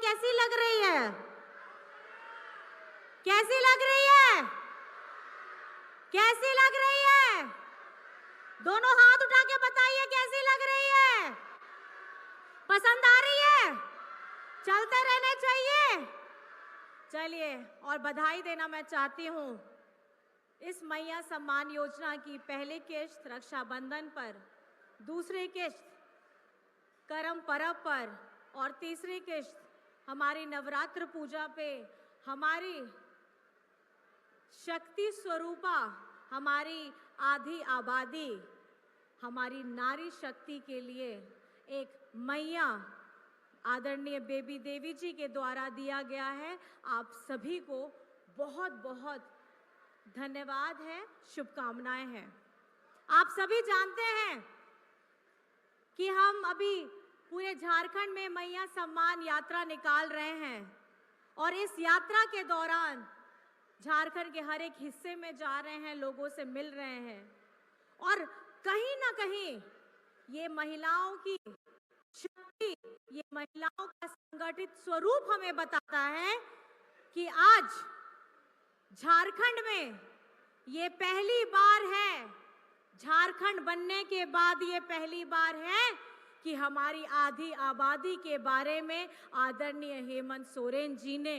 कैसी लग रही है? कैसी लग रही है? कैसी लग रही है? दोनों हाथ उठा के बताइए कैसी लग रही है? पसंद आ रही है? चलते रहने चाहिए। चलिए, और बधाई देना मैं चाहती हूँ इस मैया सम्मान योजना की पहली किश्त रक्षाबंधन पर, दूसरी किश्त करम पर्व पर और तीसरी किश्त हमारी नवरात्र पूजा पे हमारी शक्ति स्वरूपा, हमारी आधी आबादी, हमारी नारी शक्ति के लिए एक मैया आदरणीय बेबी देवी जी के द्वारा दिया गया है। आप सभी को बहुत बहुत धन्यवाद है, शुभकामनाएं हैं। आप सभी जानते हैं कि हम अभी पूरे झारखंड में मैया सम्मान यात्रा निकाल रहे हैं और इस यात्रा के दौरान झारखंड के हर एक हिस्से में जा रहे हैं, लोगों से मिल रहे हैं और कहीं ना कहीं ये महिलाओं की शक्ति, ये महिलाओं का संगठित स्वरूप हमें बताता है कि आज झारखंड में ये पहली बार है, झारखंड बनने के बाद ये पहली बार है कि हमारी आधी आबादी के बारे में आदरणीय हेमंत सोरेन जी ने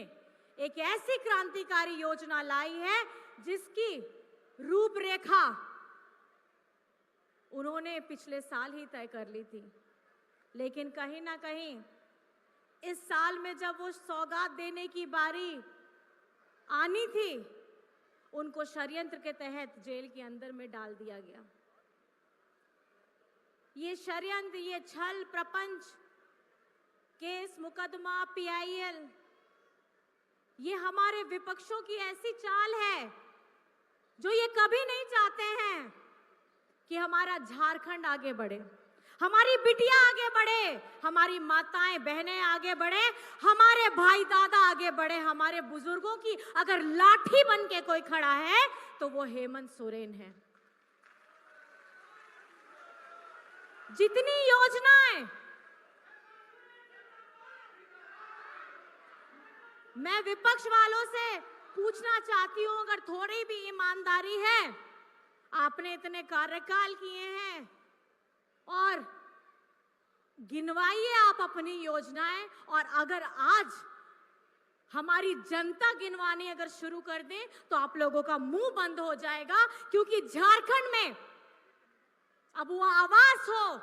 एक ऐसी क्रांतिकारी योजना लाई है जिसकी रूपरेखा उन्होंने पिछले साल ही तय कर ली थी। लेकिन कहीं ना कहीं इस साल में जब वो सौगात देने की बारी आनी थी, उनको षड्यंत्र के तहत जेल के अंदर में डाल दिया गया। ये षड्यंत्र, ये छल प्रपंच, केस मुकदमा, PIL, ये हमारे विपक्षों की ऐसी चाल है जो ये कभी नहीं चाहते हैं कि हमारा झारखंड आगे बढ़े, हमारी बिटिया आगे बढ़े, हमारी माताएं बहनें आगे बढ़े, हमारे भाई दादा आगे बढ़े। हमारे बुजुर्गों की अगर लाठी बन के कोई खड़ा है तो वो हेमंत सोरेन है। जितनी योजनाएं मैं विपक्ष वालों से पूछना चाहती हूं, अगर थोड़ी भी ईमानदारी है, आपने इतने कार्यकाल किए हैं और गिनवाइए आप अपनी योजनाएं, और अगर आज हमारी जनता गिनवानी अगर शुरू कर दे तो आप लोगों का मुंह बंद हो जाएगा। क्योंकि झारखंड में अब वो आवास हो,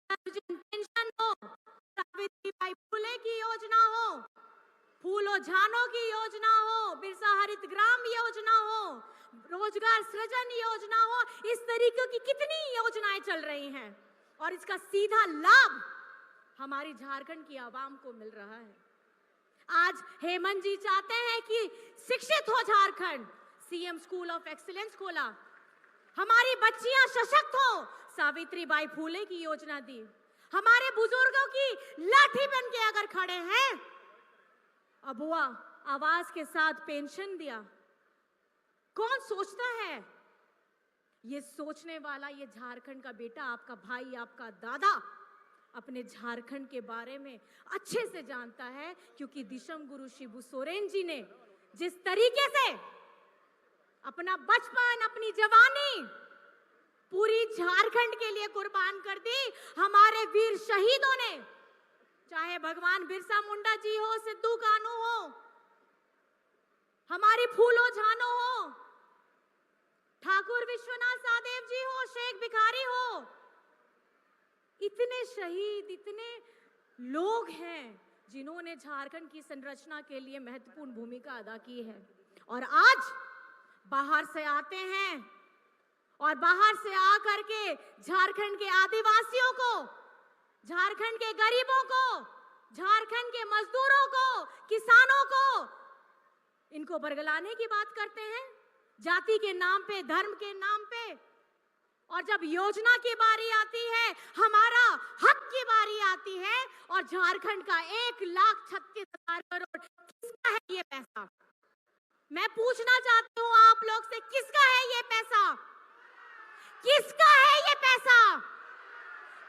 पेंशन हो, सावित्रीबाई फुले की योजना हो, फूलो झानो की योजना हो, बिरसा हरित ग्राम योजना हो, रोजगार सृजन योजना हो, इस तरीके की कितनी योजनाएं चल रही हैं और इसका सीधा लाभ हमारी झारखंड की आवाम को मिल रहा है। आज हेमंत जी चाहते हैं कि शिक्षित हो Jharkhand, CM school of excellence खोला, हमारी बच्चियां सशक्त हो, सावित्रीबाई फुले की योजना दी, हमारे बुजुर्गों की लाठी बन के अगर खड़े हैं, अबुआ आवास के साथ पेंशन दिया। कौन सोचता है? ये सोचने वाला ये झारखंड का बेटा, आपका भाई, आपका दादा अपने झारखंड के बारे में अच्छे से जानता है, क्योंकि दिशम गुरु शिबू सोरेन जी ने जिस तरीके से अपना बचपन, अपनी जवानी पूरी झारखंड के लिए कुर्बान कर दी, हमारे वीर शहीदों ने, चाहे भगवान बिरसा मुंडा जी हो, सिद्धू कान्हू हो, हमारी फूलो झानो हो, ठाकुर विश्वनाथ साहदेव जी हो, शेख भिखारी हो, इतने शहीद, इतने लोग हैं जिन्होंने झारखंड की संरचना के लिए महत्वपूर्ण भूमिका अदा की है। और आज बाहर से आते हैं और बाहर से आकर के झारखंड के आदिवासियों को, झारखंड के गरीबों को, झारखंड के मजदूरों को, किसानों को, इनको बरगलाने की बात करते हैं जाति के नाम पे, धर्म के नाम पे। और जब योजना की बारी आती है, हमारा हक की बारी आती है, और झारखंड का 1,36,000 करोड़, किसका है ये पैसा? मैं पूछना चाहती हूँ आप लोग से, किसका है ये पैसा? किसका है ये पैसा?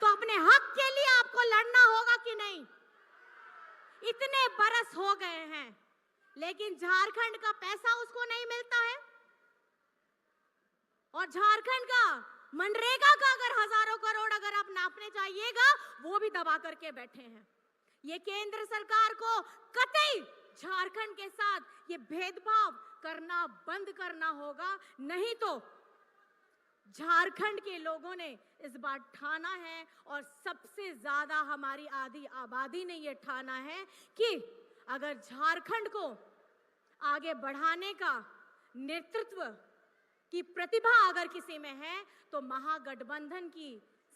तो अपने हक के लिए आपको लड़ना होगा कि नहीं? इतने बरस हो गए हैं, लेकिन झारखंड का पैसा उसको नहीं मिलता है। और झारखंड का मनरेगा का अगर हजारों करोड़ अगर आप नापने चाहिएगा, वो भी दबा करके बैठे हैं। ये केंद्र सरकार को कतई झारखंड के साथ ये भेदभाव करना बंद करना होगा, नहीं तो झारखंड के लोगों ने इस बार ठाना है और सबसे ज्यादा हमारी आधी आबादी ने ये ठाना है कि अगर झारखंड को आगे बढ़ाने का नेतृत्व की प्रतिभा अगर किसी में है तो महागठबंधन की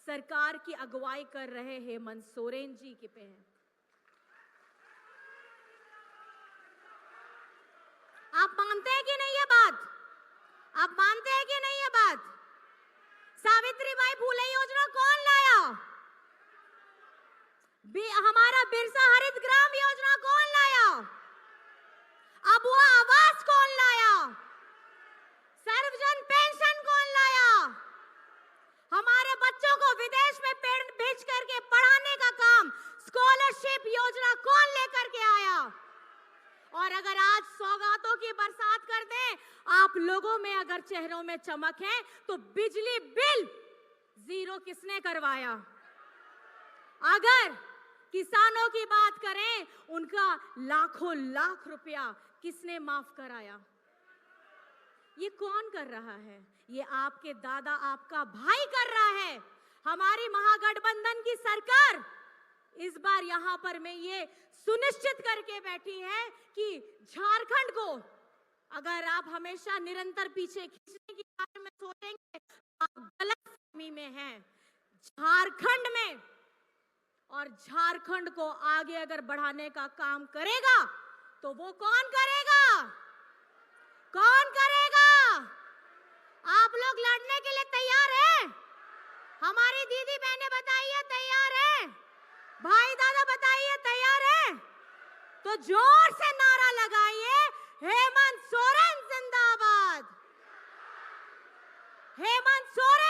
सरकार की अगुवाई कर रहे हेमंत सोरेन जी के पे है। आप मानते हैं कि नहीं ये बात? आप मानते हैं कि नहीं ये बात? सावित्रीबाई फुले योजना कौन लाया? हमारा बिरसा हरित ग्राम योजना कौन लाया? अबुआ आवास कौन लाया? सर्वजन पेंशन कौन लाया? हमारे बच्चों को विदेश में भेज करके पढ़ाने का काम स्कॉलरशिप योजना कौन लेकर के आया? और अगर आज सौगातों की बरसात कर दें, आप लोगों में अगर चेहरों में चमक है तो बिजली बिल जीरो किसने करवाया? अगर किसानों की बात करें, उनका लाखों लाख रुपया किसने माफ कराया? ये कौन कर रहा है? ये आपके दादा, आपका भाई कर रहा है। हमारी महागठबंधन की सरकार इस बार यहां पर मैं ये सुनिश्चित करके बैठी है कि झारखंड को अगर आप हमेशा निरंतर पीछे खींचने के बारे में सोचेंगे तो आप गलतफहमी में हैं। झारखंड में और झारखंड को आगे अगर बढ़ाने का काम करेगा तो वो कौन करेगा? कौन करेगा? आप लोग लड़ने के लिए तैयार हैं? हमारी दीदी बहनें बताइए तैयार है? भाई दादा बताइए तैयार है? तो जोर से नारा लगाइए, हेमंत सोरेन जिंदाबाद, हेमंत सोरेन